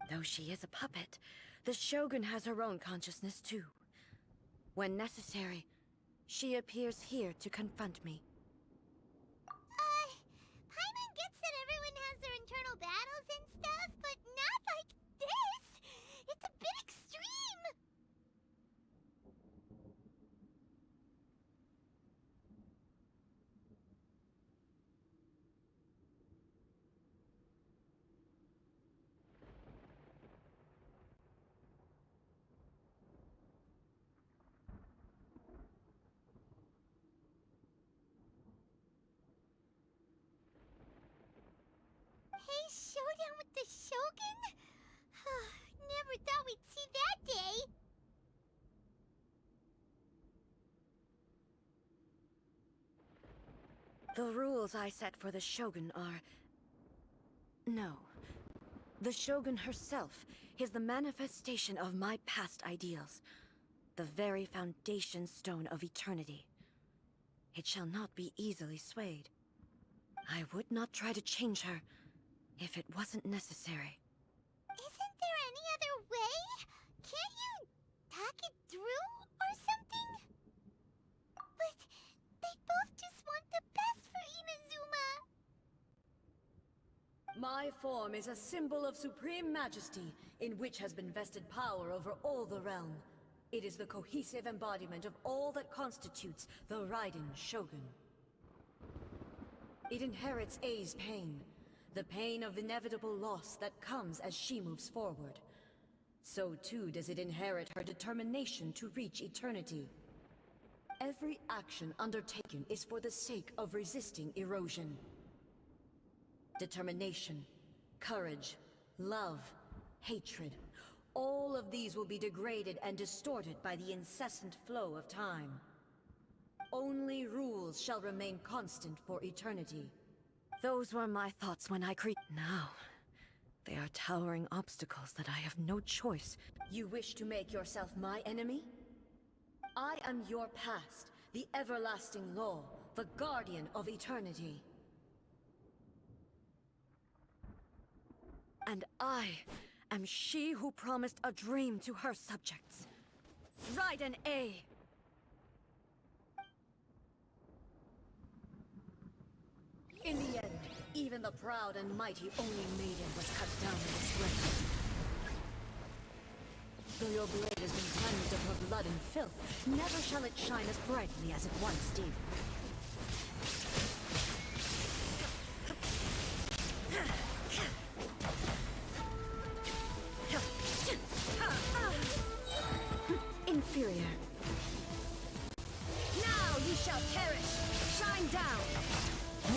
Though she is a puppet, the Shogun has her own consciousness too. When necessary, she appears here to confront me. Paimon gets that everyone has their internal battles and stuff, but not like this! It's a bit extreme! Hey, showdown with the Shogun? Never thought we'd see that day. The rules I set for the Shogun are... No. The Shogun herself is the manifestation of my past ideals. The very foundation stone of eternity. It shall not be easily swayed. I would not try to change her if it wasn't necessary. Isn't there any other way? Can't you talk it through or something? But they both just want the best for Inazuma. My form is a symbol of supreme majesty, in which has been vested power over all the realm. It is the cohesive embodiment of all that constitutes the Raiden Shogun. It inherits Ei's pain, the pain of inevitable loss that comes as she moves forward. So too does it inherit her determination to reach eternity. Every action undertaken is for the sake of resisting erosion. Determination, courage, love, hatred, all of these will be degraded and distorted by the incessant flow of time. Only rules shall remain constant for eternity. Those were my thoughts when I Now, they are towering obstacles that I have no choice. You wish to make yourself my enemy? I am your past, the everlasting law, the guardian of eternity. And I am she who promised a dream to her subjects. Raiden Ei! In the end, even the proud and mighty Oni Maiden was cut down in disgrace. Though your blade has been cleansed of her blood and filth, never shall it shine as brightly as it once did. Inferior. Now you shall perish! Shine down!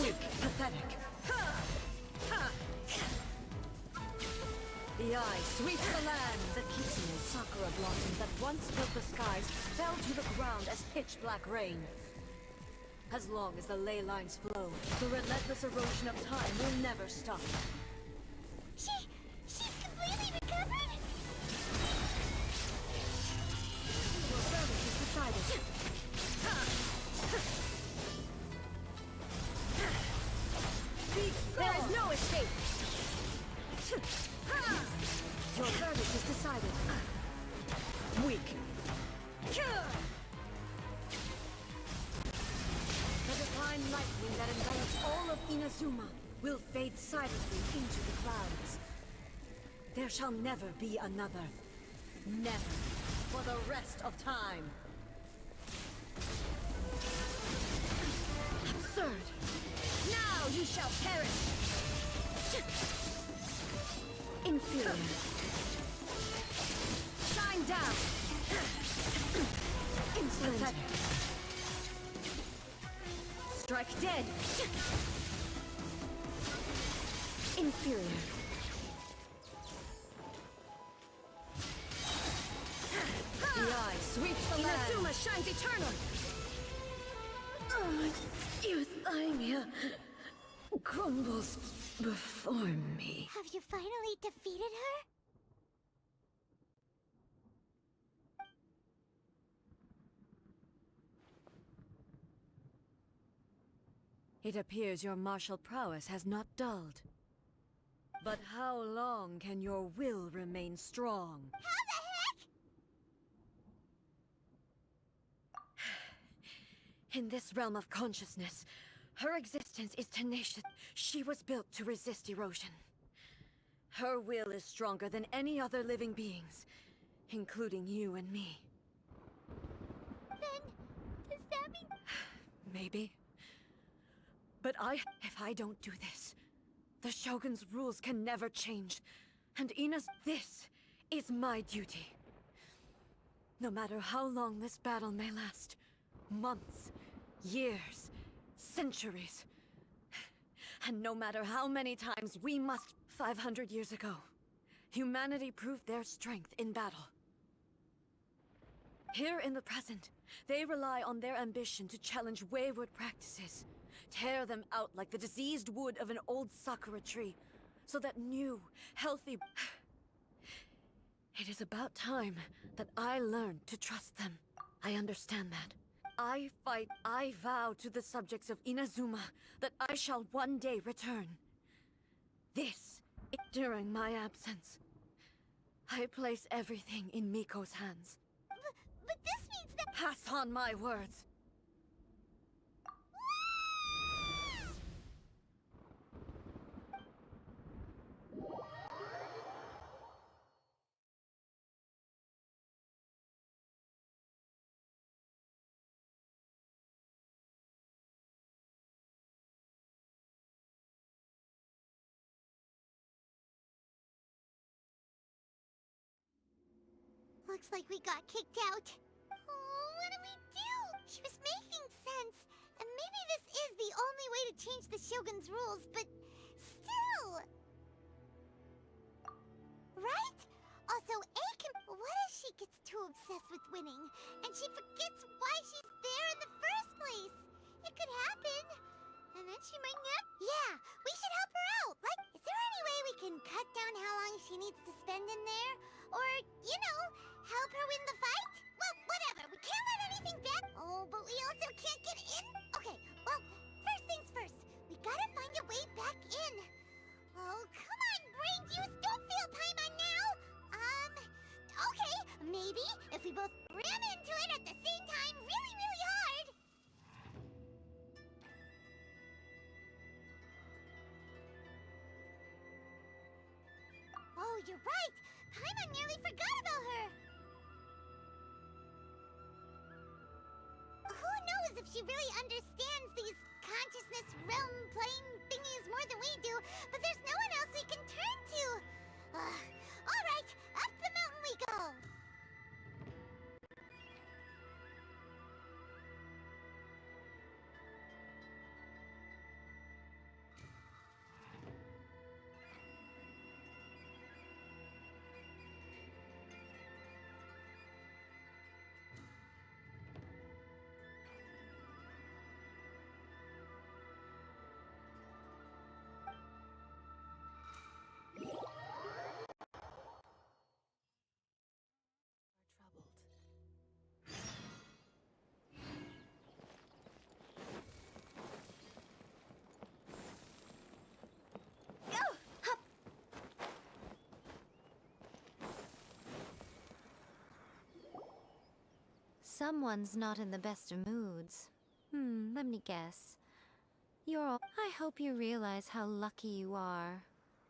Weak, pathetic. The eye sweeps the land. The kitsune sakura blossoms that once filled the skies fell to the ground as pitch-black rain. As long as the ley lines flow, the relentless erosion of time will never stop. She's completely recovered? Your verdict is decided. There is no escape! Your verdict is decided. Weak. The divine lightning that envelops all of Inazuma will fade silently into the clouds. There shall never be another. Never. For the rest of time. Absurd! Now you shall perish! Inferior. Shine down! Insolent. Strike dead! Inferior. The eye sweeps the land! Inazuma shines eternal! Euthymia crumbles before me. Have you finally defeated her? It appears your martial prowess has not dulled. But how long can your will remain strong? How the heck? In this realm of consciousness, her existence is tenacious. She was built to resist erosion. Her will is stronger than any other living beings, including you and me. Then, does that mean... Maybe. But if I don't do this, the Shogun's rules can never change. And Ina's, this is my duty. No matter how long this battle may last, months, years, centuries. And no matter how many times we must... 500 years ago, humanity proved their strength in battle. Here in the present, they rely on their ambition to challenge wayward practices, tear them out like the diseased wood of an old sakura tree, so that new, healthy... It is about time that I learned to trust them. I understand that. I fight, I vow to the subjects of Inazuma that I shall one day return. This, during my absence, I place everything in Miko's hands. But this means that... Pass on my words. Looks like we got kicked out. Oh, what do we do? She was making sense. And maybe this is the only way to change the Shogun's rules, but still... Right? Also, A can... What if she gets too obsessed with winning, and she forgets why she's there in the first place? It could happen. And then she might not... Yeah, we should help her out. Like, is there any way we can cut down how long she needs to spend in there? Or, you know, help her win the fight? Well, whatever. We can't let anything bad... Oh, but we also can't get in? Okay, well, first things first. We gotta find a way back in. Oh, come on, brain juice. Don't feel Paimon now. Okay. Maybe if we both ram into it at the same time really, really hard. Oh, you're right. Paimon nearly forgot about her. Who knows if she really understands these consciousness realm playing thingies more than we do, but there's no one else we can turn to. All right, up the mountain we go. Someone's not in the best of moods. Let me guess. I hope you realize how lucky you are.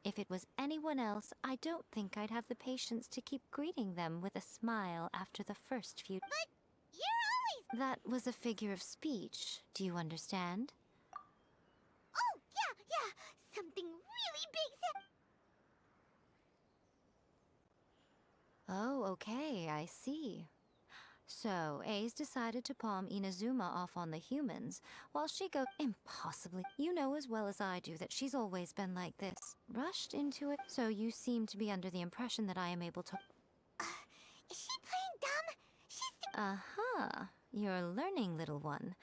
If it was anyone else, I don't think I'd have the patience to keep greeting them with a smile after the first few... But you're always... That was a figure of speech. Do you understand? Oh, yeah. Something really big said... Oh, okay, I see. So, Ace decided to palm Inazuma off on the humans, while she goes impossibly. You know as well as I do that she's always been like this. Rushed into it, so you seem to be under the impression that I am able to... Is she playing dumb? Aha, you're learning, little one.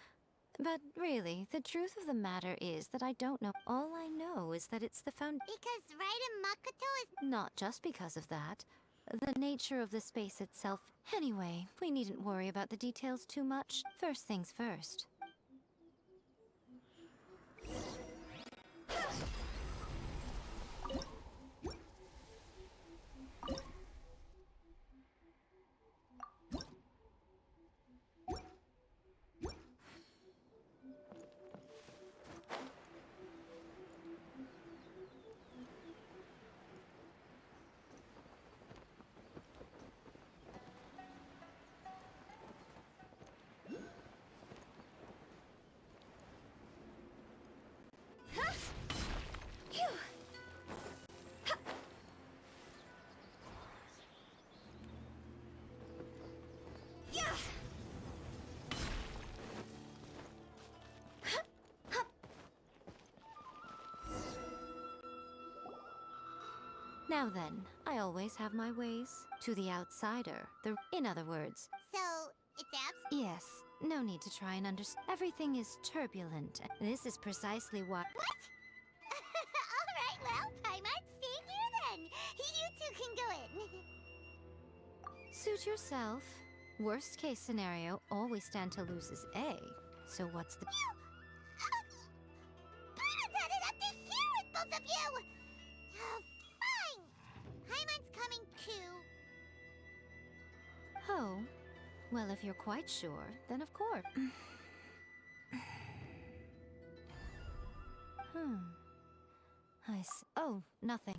But really, the truth of the matter is that I don't know. All I know is that it's the Because Raiden Makoto is... Not just because of that. The nature of the space itself. Anyway, we needn't worry about the details too much. First things first. Now then, I always have my ways. To the outsider, in other words, So, it's abs- yes, no need to try and understand. Everything is turbulent. This is precisely why. What? Alright, well, Paimon's staying here then. You two can go in. Suit yourself. Worst case scenario, all we stand to lose is A. So what's the... Paimon's had it up to here with both of you! Fine! Paimon's coming too. Oh, well, if you're quite sure, then of course. Oh, nothing.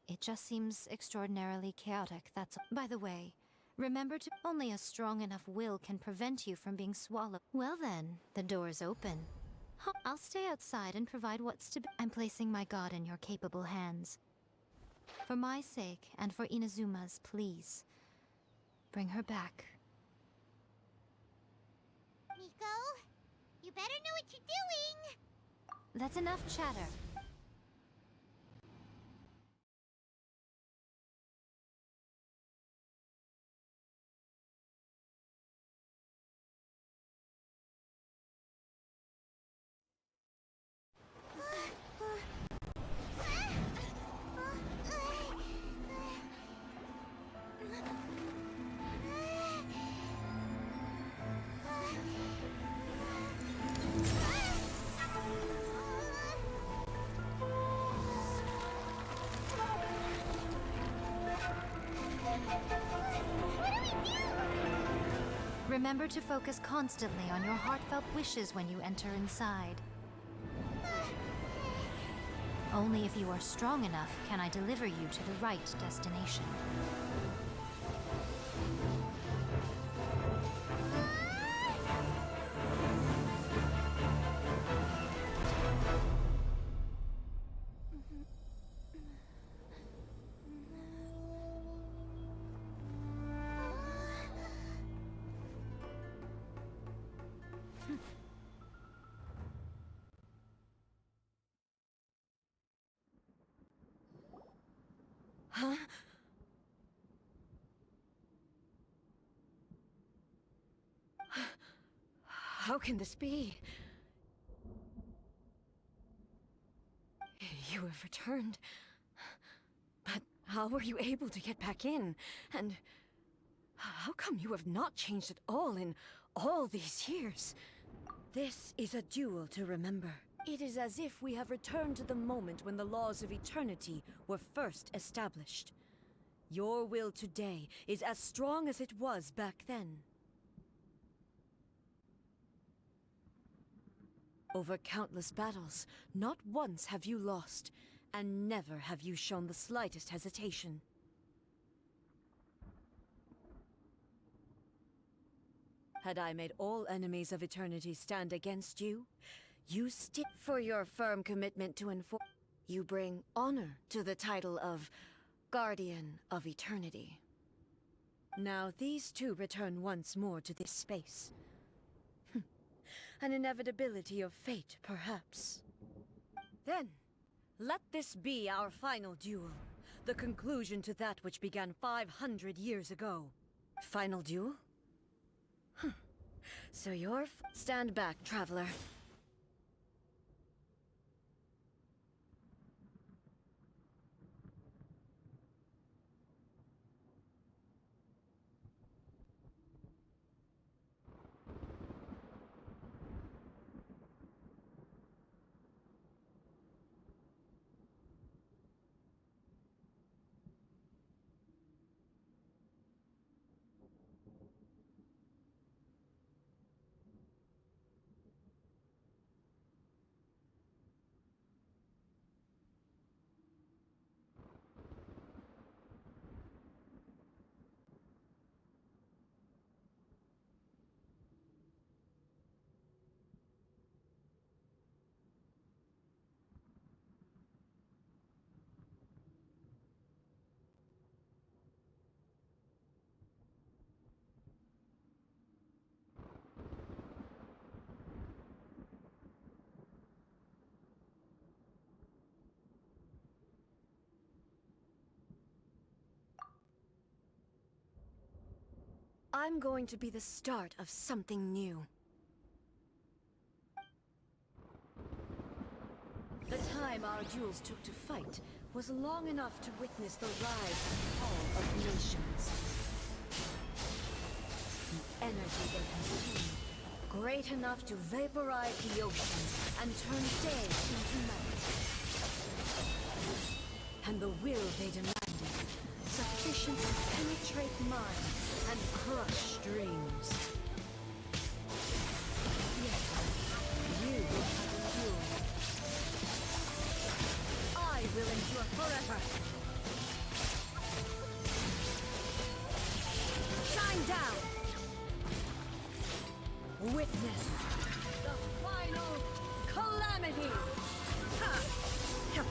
It just seems extraordinarily chaotic, that's all. By the way, remember to... Only a strong enough will can prevent you from being swallowed. Well then, the door's open. I'll stay outside and provide what's to be... I'm placing my god in your capable hands. For my sake, and for Inazuma's, please. Bring her back. Miko, you better know what you're doing! That's enough chatter. Remember to focus constantly on your heartfelt wishes when you enter inside. Only if you are strong enough can I deliver you to the right destination. Huh? How can this be? You have returned. But how were you able to get back in? And how come you have not changed at all in all these years? This is a duel to remember. It is as if we have returned to the moment when the laws of eternity were first established. Your will today is as strong as it was back then. Over countless battles, not once have you lost, and never have you shown the slightest hesitation. Had I made all enemies of eternity stand against you, you stick for your firm commitment to enforce. You bring honor to the title of Guardian of Eternity. Now these two return once more to this space. An inevitability of fate, perhaps. Then, let this be our final duel. The conclusion to that which began 500 years ago. Final duel? So you're stand back, traveler. I'm going to be the start of something new. The time our duels took to fight was long enough to witness the rise and fall of nations. The energy they consumed, great enough to vaporize the oceans and turn day into night. And the will they demanded, sufficient to penetrate minds and crush dreams. Yet, you have endured. I will endure forever. Shine down! Witness the final calamity! Ha! Ha!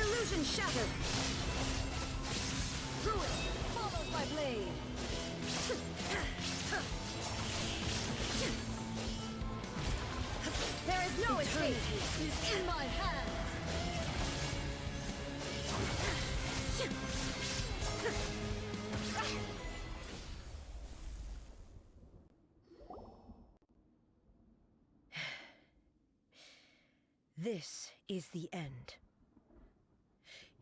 Illusion shattered! Ruin follows my blade! There is no escape! It is in my hands! This is the end.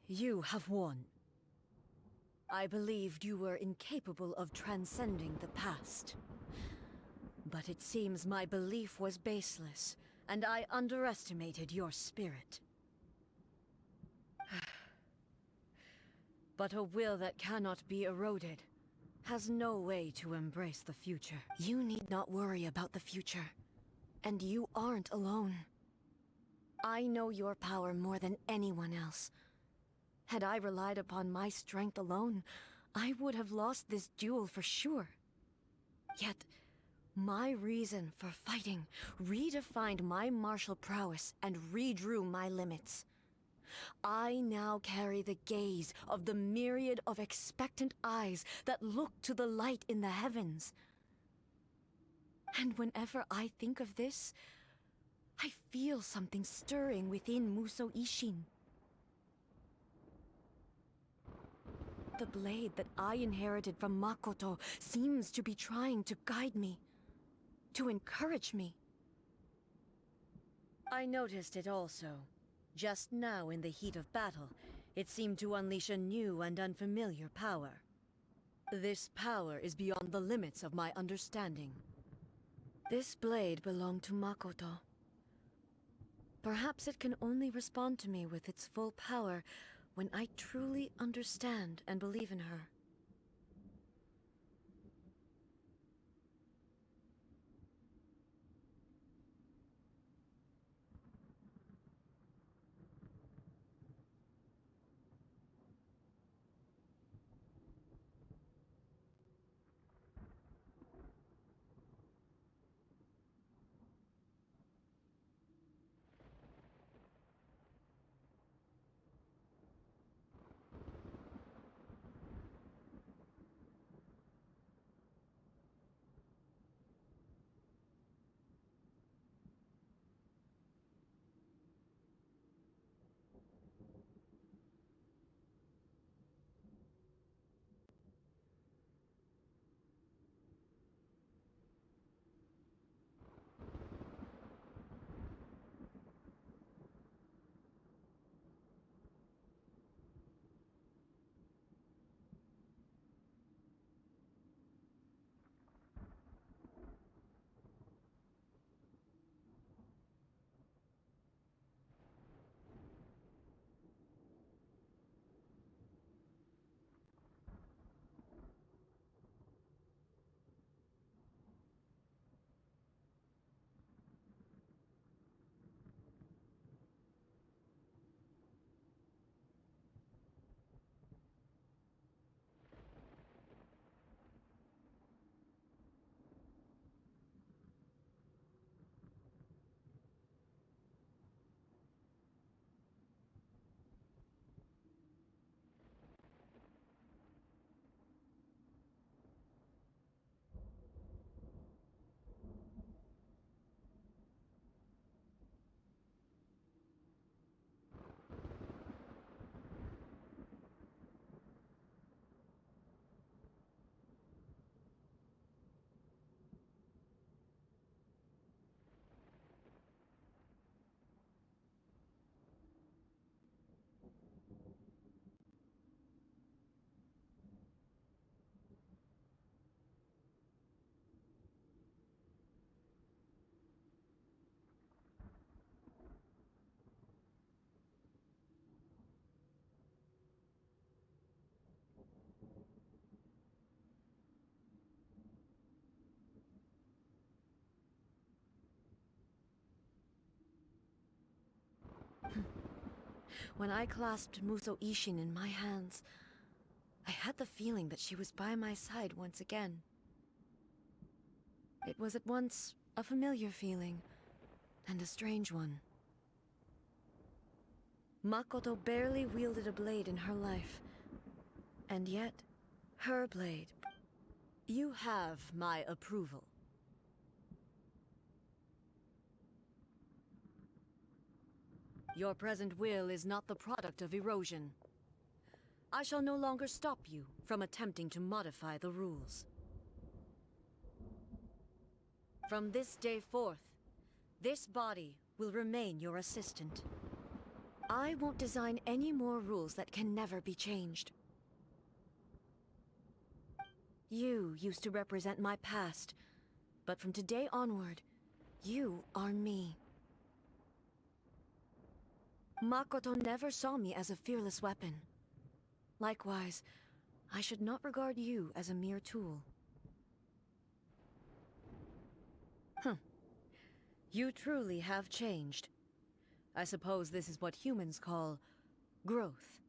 You have won. I believed you were incapable of transcending the past. But it seems my belief was baseless, and I underestimated your spirit. But a will that cannot be eroded has no way to embrace the future. You need not worry about the future, and you aren't alone. I know your power more than anyone else. Had I relied upon my strength alone, I would have lost this duel for sure. Yet, my reason for fighting redefined my martial prowess and redrew my limits. I now carry the gaze of the myriad of expectant eyes that look to the light in the heavens. And whenever I think of this, I feel something stirring within Musou Ishin. The blade that I inherited from Makoto seems to be trying to guide me, to encourage me. I noticed it also. Just now in the heat of battle, it seemed to unleash a new and unfamiliar power. This power is beyond the limits of my understanding. This blade belonged to Makoto. Perhaps it can only respond to me with its full power when I truly understand and believe in her. When I clasped Muso Ishin in my hands, I had the feeling that she was by my side once again. It was at once a familiar feeling and a strange one. Makoto barely wielded a blade in her life, and yet, her blade. You have my approval. Your present will is not the product of erosion. I shall no longer stop you from attempting to modify the rules. From this day forth, this body will remain your assistant. I won't design any more rules that can never be changed. You used to represent my past, but from today onward, you are me. Makoto never saw me as a fearless weapon. Likewise, I should not regard you as a mere tool. You truly have changed. I suppose this is what humans call growth.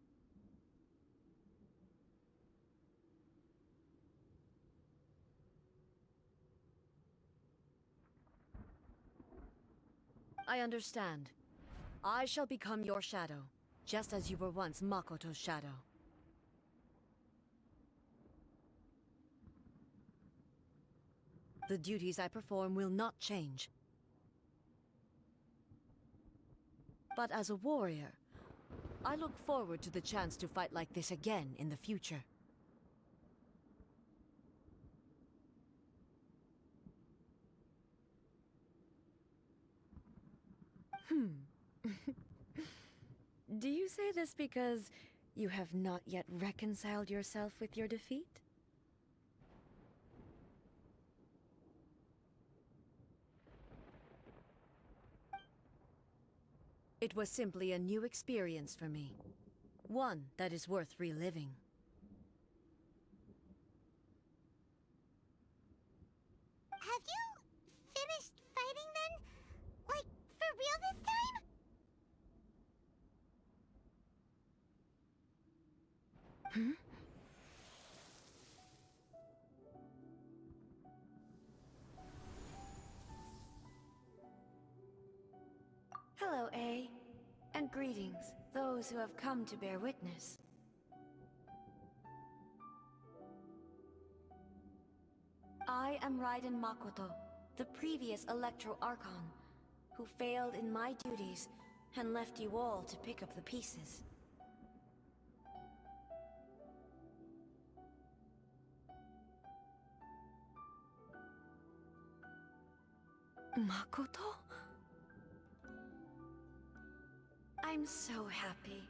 I understand. I shall become your shadow, just as you were once Makoto's shadow. The duties I perform will not change. But as a warrior, I look forward to the chance to fight like this again in the future. Do you say this because you have not yet reconciled yourself with your defeat? It was simply a new experience for me. One that is worth reliving. Have you finished fighting then? Like, for real this time? Hello, A. And greetings, those who have come to bear witness. I am Raiden Makoto, the previous Electro Archon, who failed in my duties and left you all to pick up the pieces. Makoto? I'm so happy.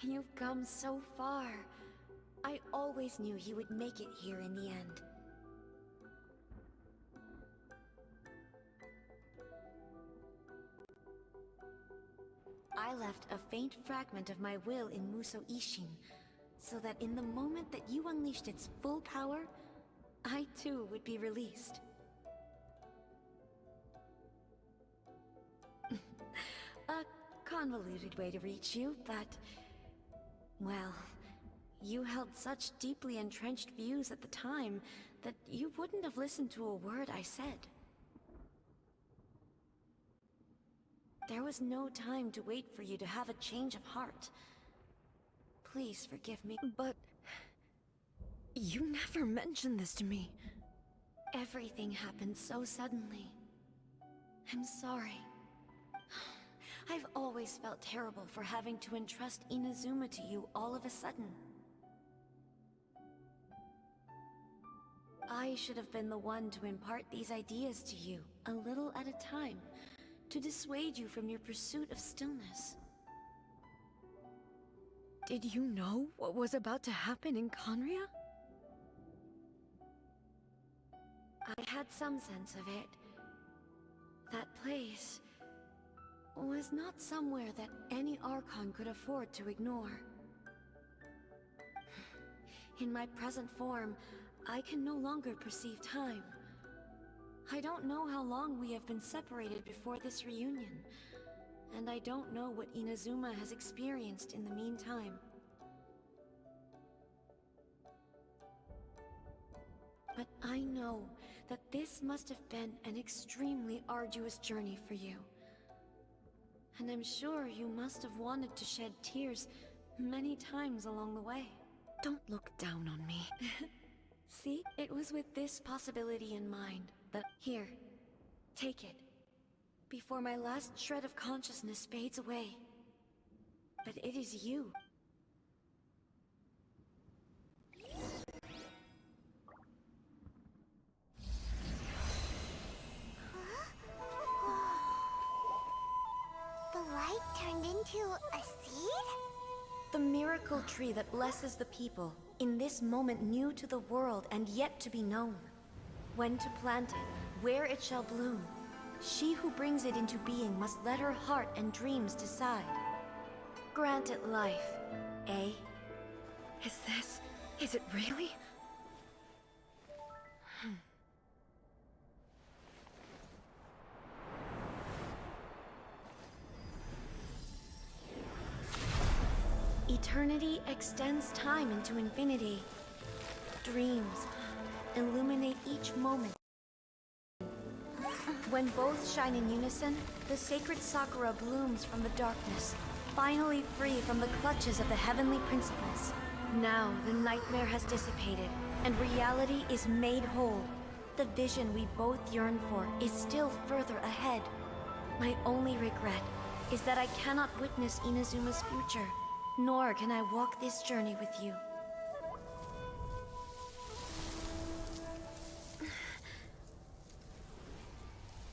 You've come so far. I always knew you would make it here in the end. I left a faint fragment of my will in Muso Ishin, so that in the moment that you unleashed its full power, I too would be released. A convoluted way to reach you, but... well, you held such deeply entrenched views at the time that you wouldn't have listened to a word I said. There was no time to wait for you to have a change of heart. Please forgive me, but... you never mentioned this to me. Everything happened so suddenly. I'm sorry. I've always felt terrible for having to entrust Inazuma to you all of a sudden. I should have been the one to impart these ideas to you, a little at a time, to dissuade you from your pursuit of stillness. Did you know what was about to happen in Khaenri'ah? I had some sense of it. That place was not somewhere that any Archon could afford to ignore. In my present form, I can no longer perceive time. I don't know how long we have been separated before this reunion, and I don't know what Inazuma has experienced in the meantime. But I know that this must have been an extremely arduous journey for you. And I'm sure you must have wanted to shed tears many times along the way. Don't look down on me. See, it was with this possibility in mind that... Here, take it. Before my last shred of consciousness fades away. But it is you. The light turned into a seed? The miracle tree that blesses the people, in this moment new to the world and yet to be known. When to plant it, where it shall bloom. She who brings it into being must let her heart and dreams decide. Grant it life, eh? Is it really? Eternity extends time into infinity. Dreams illuminate each moment. When both shine in unison, the sacred Sakura blooms from the darkness, finally free from the clutches of the heavenly principles. Now the nightmare has dissipated, and reality is made whole. The vision we both yearn for is still further ahead. My only regret is that I cannot witness Inazuma's future, nor can I walk this journey with you.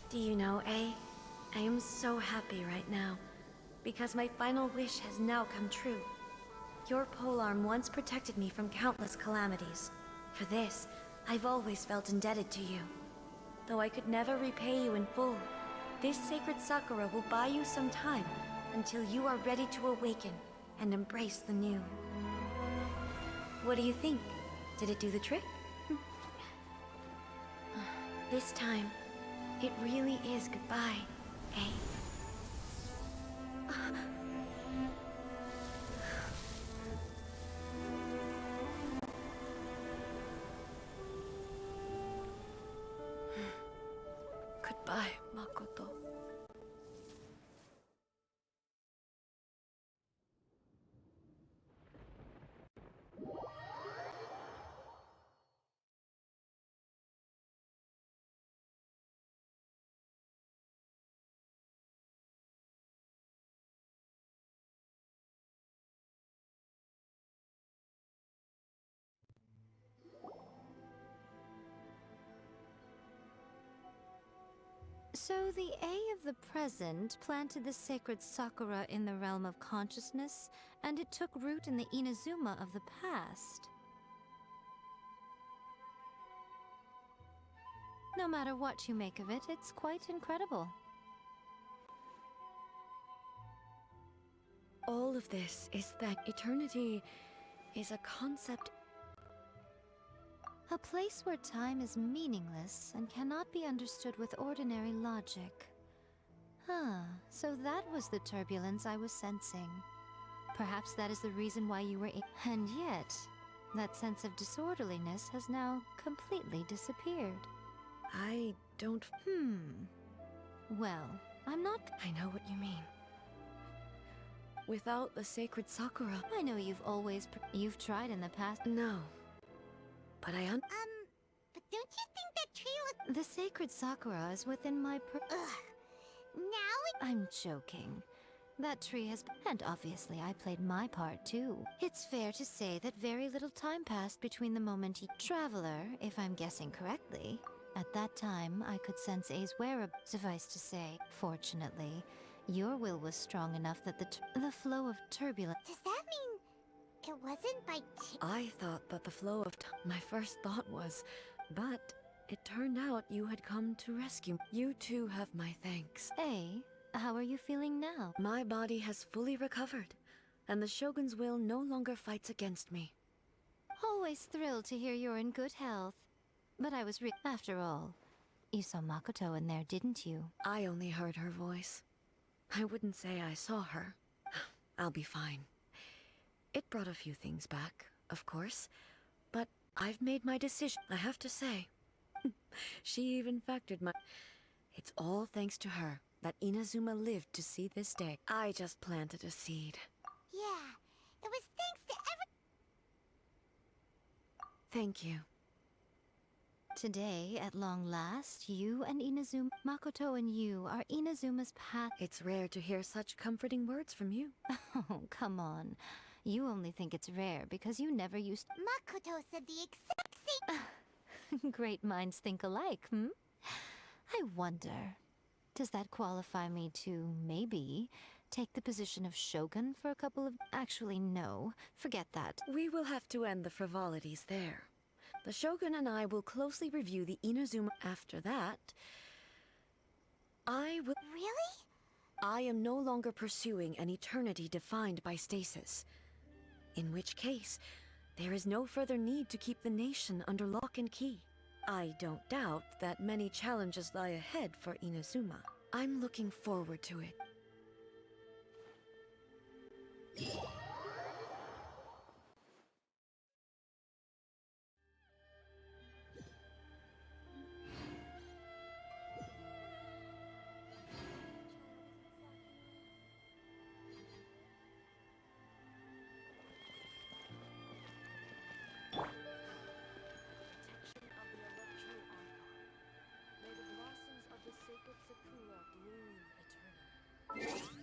Do you know, A? I am so happy right now, because my final wish has now come true. Your polearm once protected me from countless calamities. For this, I've always felt indebted to you. Though I could never repay you in full, this sacred Sakura will buy you some time until you are ready to awaken and embrace the new. What do you think? Did it do the trick? This time, it really is goodbye, eh? Goodbye, Makoto. So the A of the present planted the sacred Sakura in the realm of consciousness, and it took root in the Inazuma of the past. No matter what you make of it, it's quite incredible. All of this is that eternity is a concept. A place where time is meaningless and cannot be understood with ordinary logic. So that was the turbulence I was sensing. Perhaps that is the reason why you were And yet, that sense of disorderliness has now completely disappeared. I don't... Well, I'm not... I know what you mean. Without the sacred Sakura... I know you've always... You've tried in the past... No. But But don't you think that tree looks... The sacred Sakura is within my Now I'm joking. That tree has... And obviously I played my part too. It's fair to say that very little time passed between the moment Traveler, if I'm guessing correctly. At that time, I could sense A's whereabouts. Suffice to say, fortunately, your will was strong enough that the flow of turbulence... Does that mean it wasn't by I thought that the flow of time... My first thought was... But it turned out you had come to rescue me. You too have my thanks. A, how are you feeling now? My body has fully recovered, and the Shogun's will no longer fights against me. Always thrilled to hear you're in good health. But I was After all, you saw Makoto in there, didn't you? I only heard her voice. I wouldn't say I saw her. I'll be fine. It brought a few things back, of course, but I've made my decision, I have to say. She even factored my... It's all thanks to her that Inazuma lived to see this day. I just planted a seed. Yeah, it was thanks to Thank you. Today, at long last, you and Inazuma, Makoto and you are Inazuma's path. It's rare to hear such comforting words from you. Oh, come on. You only think it's rare because you never used. Makoto said the exact same. Great minds think alike, hmm? I wonder, does that qualify me to, maybe, take the position of Shogun for a couple of... Actually, no. Forget that. We will have to end the frivolities there. The Shogun and I will closely review the Inazuma. After that, I will... Really? I am no longer pursuing an eternity defined by stasis. In which case, there is no further need to keep the nation under lock and key. I don't doubt that many challenges lie ahead for Inazuma. I'm looking forward to it. May the blossoms of the sacred Sakura bloom eternally.